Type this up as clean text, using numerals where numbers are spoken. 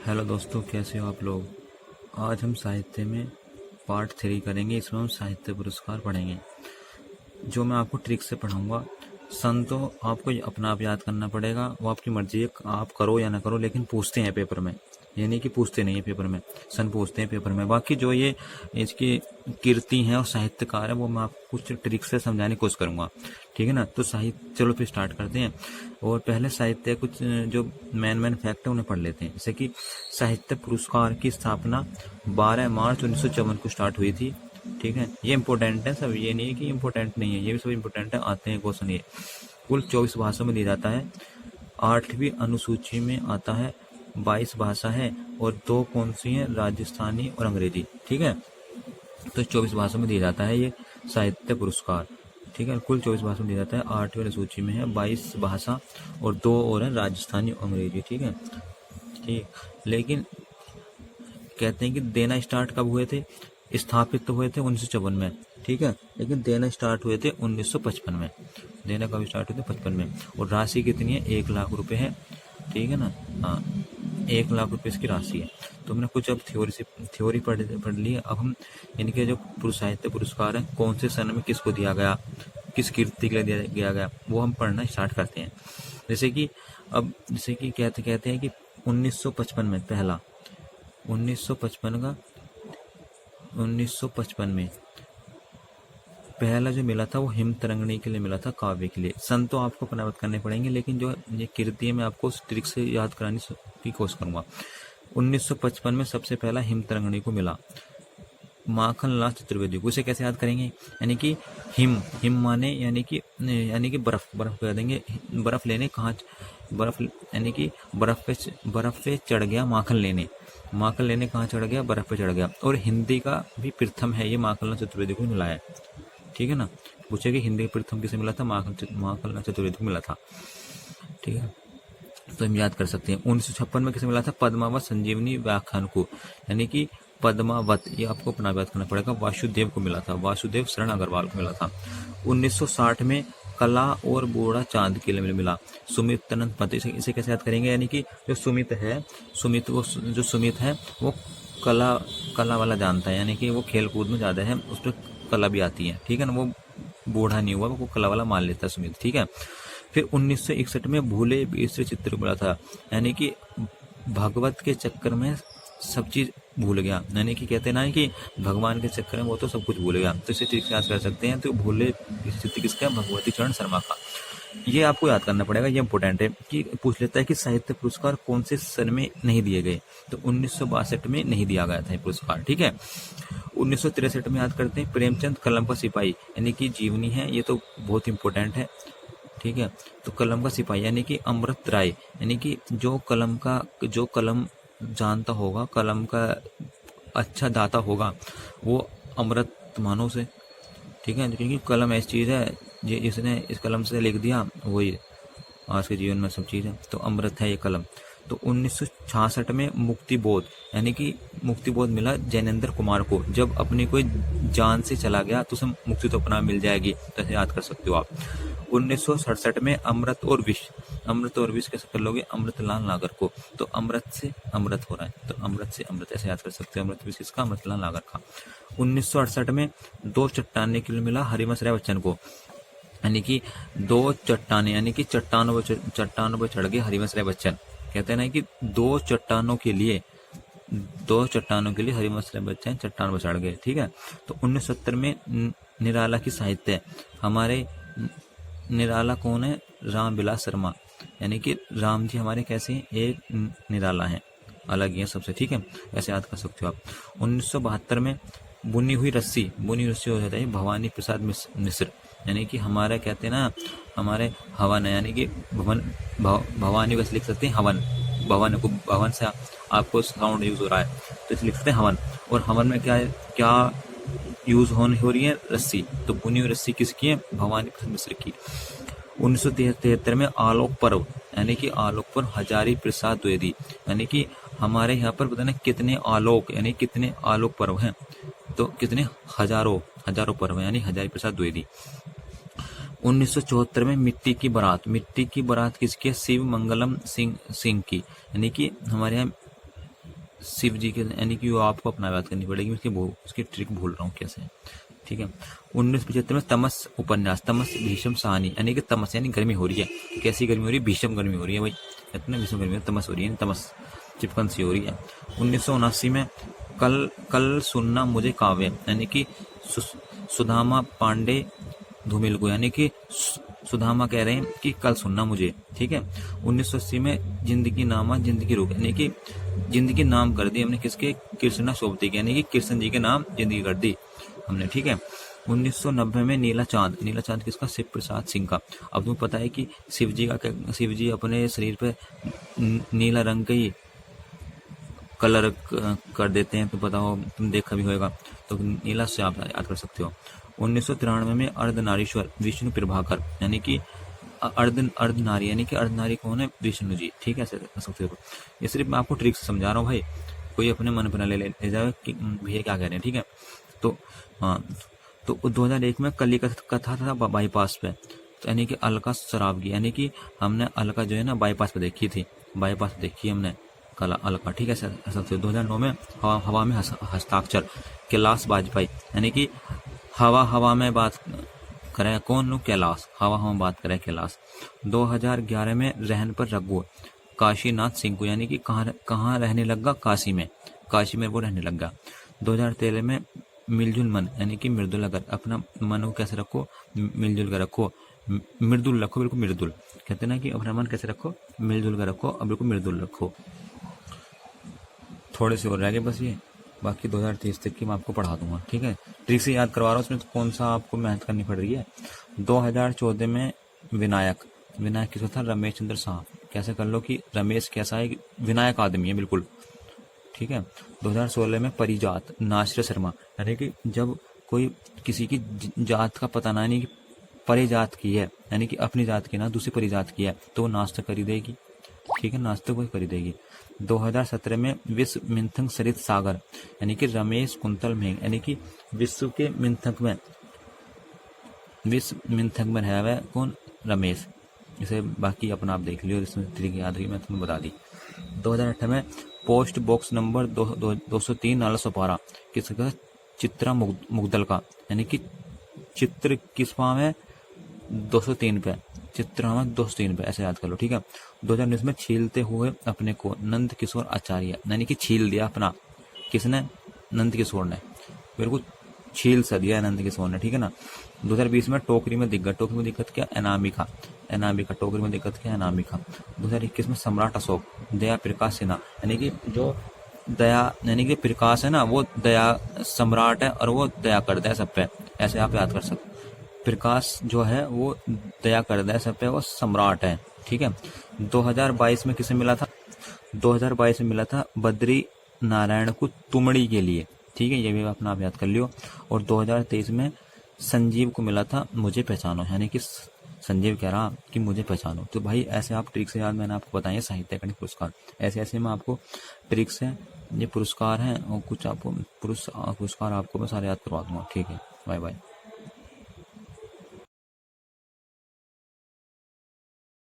Hello दोस्तों, कैसे हो आप लोग। आज हम साहित्य में पार्ट 3 करेंगे। इसमें हम साहित्य पुरस्कार पढ़ेंगे। जो मैं आपको ट्रिक से पढ़ाऊंगा, सन तो आपको अपना आप याद करना पड़ेगा। वो आपकी मर्जी है, आप करो या ना करो, लेकिन पूछते हैं पेपर में। ये नहीं कि पूछते नहीं है पेपर में, सन पूछते हैं पेपर में। बाकी जो ये इसकी कीर्ति है और साहित्यकार है, वो मैं आपको कुछ ट्रिक से समझाने की कोशिश करूंगा। ठीक है ना। तो साहित्य, चलो फिर स्टार्ट करते हैं। और पहले साहित्य कुछ जो मेन फैक्ट है उन्हें पढ़ लेते हैं। जैसे कि साहित्य पुरस्कार की स्थापना 12 मार्च 1954 को स्टार्ट हुई थी। ठीक है, ये इंपॉर्टेंट है सब, ये नहीं है कि इंपॉर्टेंट नहीं है, ये भी सब इंपॉर्टेंट है। आते हैं क्वेश्चन। ये कुल 24 भाषाओं में दिया जाता है। 8वीं अनुसूची में आता है। 22 भाषा है और 2 कौन सी है, राजस्थानी और अंग्रेजी। ठीक है, तो 24 भाषाओं में दिया जाता है ये साहित्य पुरस्कार। ठीक है, कुल 24 भाषा में दिया जाता है। 8वीं अनुसूची में है 22 भाषा और 2 और है राजस्थानी और अंग्रेजी। ठीक है, ठीक। लेकिन कहते हैं कि देना स्टार्ट कब हुए थे, स्थापित तो हुए थे 1954 में। ठीक है, लेकिन देना स्टार्ट हुए थे 1955 में। देना कब स्टार्ट हुए थे, 55 में। और राशि कितनी है, 1 लाख रुपए है। ठीक है ना। हाँ, 1 लाख रुपए इसकी राशि है। तो हमने कुछ अब थ्योरी पढ़ ली है। अब हम इनके जो साहित्य पुरस्कार है, कौन से सन में किसको दिया गया, किस कीर्ति के लिए दिया गया, वो हम पढ़ना स्टार्ट करते हैं। जैसे कि कहते हैं कि 1955 में पहला, 1955 का 1955 में पहला जो मिला था वो हिम तरंगिणी के लिए मिला था, काव्य के लिए। सन तो आपको पनावत करने पड़ेंगे, लेकिन जो ये कीर्ति है मैं आपको उस ट्रिक से याद कराने की कोशिश करूंगा। 1955 में सबसे पहला हिम तरंगिणी को मिला माखनलाल चतुर्वेदी को। उसे कैसे याद करेंगे, यानी कि हिम माने यानी कि बर्फ कह देंगे। बर्फ लेने कहाँ, बर्फ यानी कि बर्फ पे चढ़ गया माखन लेने कहाँ चढ़ गया, बर्फ पे चढ़ गया। और हिंदी का भी प्रथम है ये, माखनलाल चतुर्वेदी को मिला है। ठीक है ना। पूछे कि हिंदी का प्रथम किसे मिला था, माखनलाल चतुर्वेदी को मिला था। ठीक है, तो हम याद कर सकते हैं। 1956 में किसे मिला था, पद्मावत संजीवनी व्याख्यान को, यानी कि पद्मावत, ये आपको अपना याद करना पड़ेगा, वासुदेव को मिला था, वासुदेव शरण अग्रवाल को मिला था। 1960 में कला और बूढ़ा चांद के लिए मिला सुमित तनंत पति। इसे कैसे याद करेंगे, यानी कि जो सुमित है वो कला वाला जानता है, यानी कि वो खेल कूद में ज्यादा है, उस पर कला भी आती है। ठीक है ना, वो बूढ़ा नहीं हुआ, वो कला वाला मान लेता है सुमित। ठीक है, फिर 1961 में भूले बिसरे चित्र मिला था, यानी कि भगवत के चक्कर में सब चीज भूल गया, यानी कि कहते ना कि भगवान के चक्कर में वो तो सब कुछ भूल गया। तो इसे ठीक से याद कर सकते हैं। तो भूले बिसरे चित्र किसका, भगवती चरण शर्मा का। ये आपको याद करना पड़ेगा, ये इंपॉर्टेंट है। कि पूछ लेता है कि साहित्य पुरस्कार कौन से सन में नहीं दिए गए, तो 1962 में नहीं दिया गया था ये पुरस्कार। ठीक है, 1963 में याद करते हैं, प्रेमचंद कलम का सिपाही, यानी कि जीवनी है, ये तो बहुत इंपॉर्टेंट है। ठीक है, तो कलम का सिपाही यानी कि अमृत राय, यानी कि जो कलम जानता होगा, कलम का अच्छा दाता होगा, वो अमृत मानो से। ठीक है, क्योंकि कलम ऐसी चीज है, जिसने इस कलम से लिख दिया वही आज के जीवन में सब चीज है, तो अमृत है ये कलम। तो 1966 में मुक्तिबोध, यानी कि मुक्तिबोध मिला जैनेंद्र कुमार को। जब अपनी कोई जान से चला गया तो उसे मुक्ति तो अपना मिल जाएगी, तो ऐसे याद कर सकते हो आप। 1967 में अमृत और विष कैसे कर लोगे, अमृतलाल नागर को। तो अमृत से अमृत हो रहा है, तो अमृत से अमृत ऐसे याद कर सकते हो। अमृत विष किसका, अमृतलाल नागर का। 1968 में 2 चट्टाने के लिए मिला हरिवंश राय बच्चन को, यानी कि 2 चट्टाने, यानी कि चट्टानों पर चढ़ गए हरिवंश राय बच्चन। कहते हैं ना कि 2 चट्टानों के लिए हरिवंश राय बच्चन चट्टान पर चढ़ गए। ठीक है, तो 1970 में निराला की साहित्य, हमारे निराला कौन है, रामविलास शर्मा, यानी कि राम जी हमारे कैसे हैं, एक निराला है, अलग ही है सबसे। ठीक है, ऐसे याद कर सकते हो आप। 1972 में बुनी हुई रस्सी हो जाता है भवानी प्रसाद मिश्र, यानी कि हमारे कहते हैं ना, हमारे हवन है, यानी कि भवानी को लिख सकते हैं हवन, भवन से आपको साउंड यूज हो रहा है, तो इसे लिख सकते हैं हवन। और हवन में क्या यूज हो रही है, रस्सी। तो बुनी हुई रस्सी किसकी है, भवानी प्रसाद मिश्र की। 1973 में आलोक पर्व, यानी कि आलोक पर्व हजारी प्रसाद द्विवेदी, यानी कि हमारे यहाँ पर पता नहीं कितने आलोक, यानी कितने आलोक पर्व हैं, तो कितने हजारों पर्व, यानी हजारी प्रसाद द्विवेदी। 1974 में मिट्टी की बारात किसकी है, शिव मंगलम सिंह की, यानी कि हमारे यहाँ शिव जी के, यानी कि वो आपको अपना याद करनी पड़ेगी। उसकी ट्रिक भूल रहा हूँ कैसे, ठीक है। 1975 में तमस उपन्यास, तमस भीषम सहानी, यानी कि तमस यानी गर्मी हो रही है। तो कैसी गर्मी हो रही है? भीषम गर्मी हो रही है भाई, कहते हैं भीषम गर्मी, तमस हो रही है, तमस चिपकन सी हो रही है। 1979 में कल कल सुनना मुझे काव्य, यानी कि सुदामा पांडे धूमिल को, यानी कि सुदामा कह रहे हैं कि कल सुनना मुझे, ठीक है। 1980 में जिंदगी नामा जिंदगी रोक, यानी कि जिंदगी नाम कर दी हमने किसके? कृष्णा सोबती के, यानी कि कृष्ण जी के नाम जिंदगी कर दी हमने, ठीक है। 1990 में नीला चांद, नीला चांद किसका? शिव प्रसाद सिंह का। अब तुम्हें पता है कि शिव जी अपने शरीर पे नीला रंग का ही कलर कर देते हैं, तो पता हो, तुम देखा भी होगा, तो नीला से आप याद कर सकते हो। 1993 में अर्धनारीश्वर विष्णु प्रभाकर, यानी कि अर्धनारी, यानी कि अर्धनारी कौन है? विष्णु जी, ठीक है, ऐसे कर सकते हो। ये सिर्फ मैं आपको ट्रिक से समझा रहा हूँ भाई, कोई अपने मन पर ले जाए कि भैया क्या कह रहे हैं, ठीक है। तो हाँ, तो 2001 में कली कथा था बाईपास पे, यानी कि अलका सराबगी, यानी कि हमने अलका जो है ना बाईपास पे देखी थी, बाईपास पे देखी हमने कला अलका, ठीक है सर। 2009 में हवा में हस्ताक्षर, कैलाश वाजपेयी, यानी कि हवा में बात करें कौन? कैलाश, हवा में बात करें कैलाश। 2011 में रहन पर रघु, काशीनाथ सिंह को, यानी कि कहाँ रहने लगा? काशी में वो रहने लगा। 2013 में मिलजुल मन, यानी कि मृदुल, अगर अपना मन को कैसे रखो? मिलजुल कर रखो, मृदुल रखो, बिल्कुल मृदुल, कहते हैं ना कि अपना मन कैसे रखो? मिलजुल कर रखो, अब बिल्कुल मृदुल रखो। थोड़े से और रह गए बस ये, बाकी 2023 तक की मैं आपको पढ़ा दूंगा, ठीक है। ट्रिक से याद करवा रहा हूँ, उसमें तो कौन सा आपको मेहनत करनी पड़ रही है। 2014 में विनायक किसका था? रमेश चंद्र शाह। कैसे कर लो कि रमेश कैसा है? विनायक आदमी है बिल्कुल, ठीक है। 2016 में परिजात, नाश्र शर्मा, यानी कि जब कोई किसी की जात का पता ना, नहीं कि परिजात की है, यानी कि अपनी जात की ना दूसरी परिजात की है, तो वो नाश्ता खरीदेगी, ठीक है, नाश्ते को खरीदेगी। 2017 में विश्व मिंथक सरित सागर, यानी कि रमेश कुंतल में, यानी कि विश्व के मिंथक में है वह कौन? रमेश। इसे बाकी अपना आप देख लियो, इसमें तरीके याद हुई मैं तुम्हें बता दी। 2018 में post box number 203 Nala Sopara किसका? चित्रा मुगदल का, यानी कि चित्र किस पाम है? 203 पे, चित्रा में 203 पे, ऐसे याद कर लो, ठीक है। 2019 में छीलते हुए अपने को, नंद किशोर आचार्य, यानी कि छील दिया अपना, किसने? नंद किशोर ने, बिल्कुल छील सा दिया नंद किशोर ने, ठीक है ना। 2020 में टोकरी में दिक्कत क्या? अनामिका, टोकरी में दिक्कत क्या? अनामिका। 2021 में सम्राट अशोक, दया प्रकाश सिन्हा, यानी कि जो दया, यानी कि प्रकाश है ना, वो दया सम्राट है और वो दया करता है सब पे, ऐसे आप याद कर सकते। प्रकाश जो है वो दया करता है सब पे, वो सम्राट है, ठीक है। 2022 में किसे मिला था? 2022 में मिला था बद्री नारायण को तुमड़ी के लिए, ठीक है, ये भी अपना आप याद कर लियो। और 2023 में संजीव को मिला था मुझे पहचानो, यानी कि संजीव कह रहा कि मुझे पहचानो। तो भाई ऐसे आप ट्रिक से याद, मैंने आपको बताया साहित्य अकादमी पुरस्कार, ऐसे मैं आपको ट्रिक से ये पुरस्कार हैं और कुछ आपको पुरस्कार आपको मैं सारे याद करवा दूंगा, ठीक है। Bye bye.